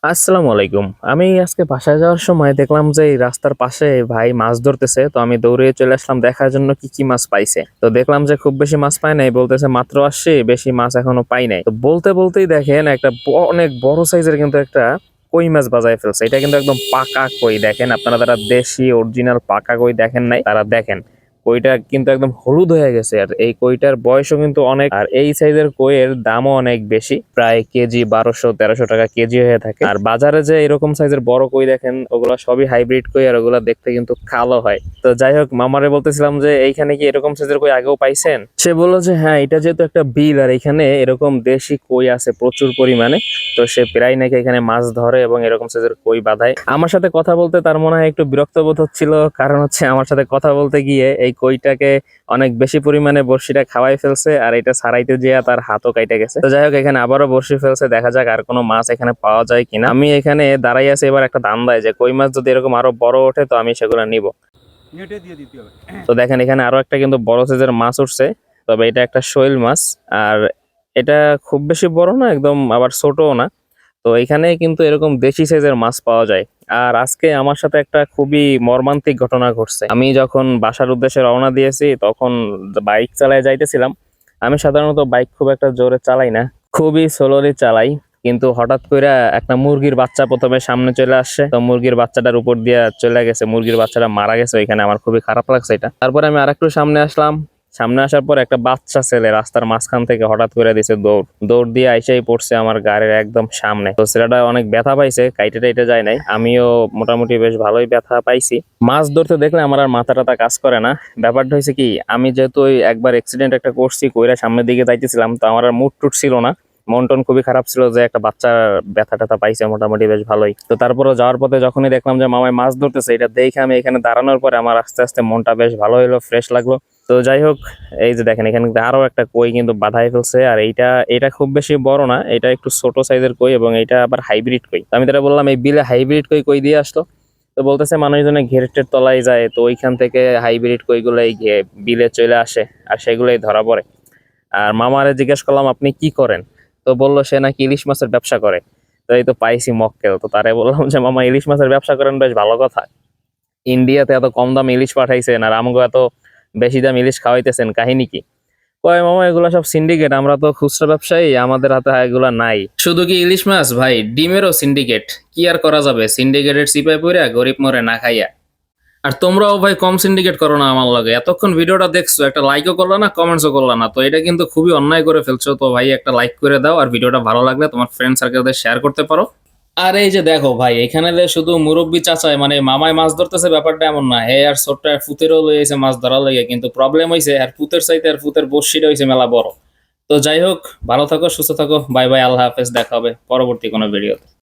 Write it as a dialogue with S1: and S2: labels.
S1: আসসালামু আলাইকুম। আমি আজকে বাসায় যাওয়ার সময় দেখলাম যে এই রাস্তার পাশে ভাই মাছ ধরতেছে। তো আমি দৌড়ে চলে আসলাম দেখার জন্য কি, কি মাছ পাইছে। তো দেখলাম যে খুব বেশি মাছ পায় নাই। বলতেছে মাত্র আসছি, বেশি মাছ এখনো পাই নাই। তো বলতে, বলতেই দেখেন একটা অনেক বড় সাইজের কিন্তু একটা কই মাছ বাজায় ফেলছে। এটা কিন্তু একদম পাকা কই, দেখেন আপনারা যারা দেশি অরিজিনাল পাকা কই দেখেন নাই তারা দেখেন। কইটা কিন্তু একদম হলুদ হয়ে গেছে, আর এই কইটার বয়সও কিন্তু অনেক, আর এই সাইজের কইয়ের দামও অনেক বেশি, প্রায় কেজি 1200-1300 টাকা কেজি হয়ে থাকে। আর বাজারে যে এরকম সাইজের বড় কই দেখেন, ওগুলা সবই হাইব্রিড কই, আর ওগুলা দেখতে কিন্তু কালো হয়। তো যাই হোক, মামারে বলতেছিলাম যে এইখানে কি এরকম সাইজের কই আগেও পাইছেন? সে বললো যে হ্যাঁ, এটা যেহেতু একটা বিল আর এখানে এরকম দেশি কই আছে প্রচুর পরিমাণে, তো সে প্রায় নাকি এখানে মাছ ধরে এবং এরকম সাইজের কই বাঁধায়। আমার সাথে কথা বলতে তার মনে হয় একটু বিরক্ত বোধ হচ্ছিল, কারণ হচ্ছে আমার সাথে কথা বলতে গিয়ে এই কইটাকে অনেক বেশি পরিমাণে বড়শিটা খাওয়াই ফেলছে, আর এটা ছাড়াইতে যেয়ে তার হাতও কাইটে গেছে। তো যাই হোক, এখানে আবারও বড়শি ফেলছে, দেখা যাক আর কোনো মাছ এখানে পাওয়া যায় কিনা। আমি এখানে দাঁড়াই আছি এবার একটা ধান্দায়, যে কই মাছ যদি এরকম আরো বড় ওঠে তো আমি সেগুলো নিব।
S2: নেটে দিয়ে দিতে হবে।
S1: তো দেখেন এখানে আরো একটা কিন্তু বড় সাইজের মাছ উঠছে, তবে এটা একটা শৈল মাছ। আর এটা খুব বেশি বড় না, একদম আবার ছোটও না। তো এখানে কিন্তু এরকম দেশি সাইজের মাছ পাওয়া যায়। আর আজকে আমার সাথে একটা খুবই মর্মান্তিক ঘটনা ঘটছে। আমি যখন বাসার উদ্দেশ্যে রওনা দিয়েছি তখন বাইক চালায় যাইতেছিলাম। আমি সাধারণত বাইক খুব একটা জোরে চালাই না, খুবই স্লোলি চালাই। কিন্তু হঠাৎ করে একটা মুরগির বাচ্চা প্রথমে সামনে চলে আসছে, তো মুরগির বাচ্চাটার উপর দিয়ে চলে গেছে, মুরগির বাচ্চাটা মারা গেছে। এখানে আমার খুবই খারাপ লাগছে এটা। তারপরে আমি আরেকটু সামনে আসলাম। সামনে আসার পর একটা বাচ্চা ছেলে রাস্তার মাঝখান থেকে হঠাৎ করে দিছে দৌড়, দৌড় দিয়ে আইসাই পড়ছে আমার গাড়ির একদম সামনে। তো ছেলেটা অনেক ব্যথা পাইছে, কাইটে টাইটে যায় নাই, আমিও মোটামুটি বেশ ভালোই ব্যথা পাইছি। মাছ ধরতে দেখলে আমার আর মাথা টাথা কাজ করে না। ব্যাপারটা হয়েছে কি, আমি যেহেতু ওই একবার অ্যাক্সিডেন্ট একটা করছি, কইরা সামনের দিকে যাইতেছিলাম, তো আমার আর মুড টুট ছিল না, মন টন খুবই খারাপ ছিল যে একটা বাচ্চা ব্যথা ট্যাথা পাইছে মোটামুটি বেশ ভালোই। তো তারপরে যাওয়ার পথে যখনই দেখলাম যে মামাই মাছ ধরতেছে, এটা দেখে আমি এখানে দাঁড়ানোর পরে আমার আস্তে আস্তে মনটা বেশ ভালো হইলো, ফ্রেশ লাগলো। তো যাই হোক, এই যে দেখেন এখানে কিন্তু আরো একটা কই কিন্তু বাঁধাই ফেলছে। আর এইটা এটা খুব বেশি বড় না, এটা একটু ছোট সাইজের কই, এবং এটা আবার হাইব্রিড কই। তো আমি তারা বললাম এই বিলে হাইব্রিড কই কই দিয়ে আসলো। তো বলতেছে মানুষজনে ঘেরেটের তলায় যায়, তো ওইখান থেকে হাইব্রিড কইগুলো এই বিলে চলে আসে, আর সেগুলোই ধরা পড়ে। আর মামারে জিজ্ঞেস করলাম আপনি কি করেন, তো বললো সে নাকি ইলিশ মাছের ব্যবসা করে। তো এই তো পাইছি মক্কেল। তো তারে বললাম যে মামা ইলিশ মাছের ব্যবসা করেন, বেশ ভালো কথা। ইন্ডিয়াতে এত কম দামে ইলিশ পাঠাইছেন, আর আমাকে এত বেশি দাম ইলিশ খাওয়াইতেছেন, কাহিনী কি? কয় মামা এগুলা সব সিন্ডিকেট, আমরা তো খুচরা ব্যবসায়ী, আমাদের হাতে এগুলা নাই। শুধু কি ইলিশ মাছ ভাই, ডিমেরও সিন্ডিকেট। কি আর করা যাবে, সিন্ডিকেটের চিপায় পইরা গরিব মরে না খাইয়া। আর তোমরাও ভাই কম সিন্ডিকেট করো না আমার লগে। এতক্ষণ ভিডিওটা দেখছো, একটা লাইকও করলো না, কমেন্টসও করলো না, তো এটা কিন্তু খুবই অন্যায় করে ফেলছো। তো ভাই একটা লাইক করে দাও, আর ভিডিওটা ভালো লাগলে তোমার ফ্রেন্ড সার্কেলদের শেয়ার করতে পারো। আর এই যে দেখো ভাই, এখানে যে শুধু মুরব্বি চাচাই মানে মামায় মাছ ধরতেছে ব্যাপারটা এমন না। হে আর ছোট্ট আর ফুতেরও লইছে মাছ ধরা লইয়া, কিন্তু প্রবলেম হইছে আর ফুতের চাইতে আর ফুতের বড়শিটা হইছে মেলা বড়। তো যাই হোক, ভালো থাকো, সুস্থ থাকো, বাই বাই, আল্লাহ হাফেজ, দেখা হবে পরবর্তী কোনো ভিডিওতে।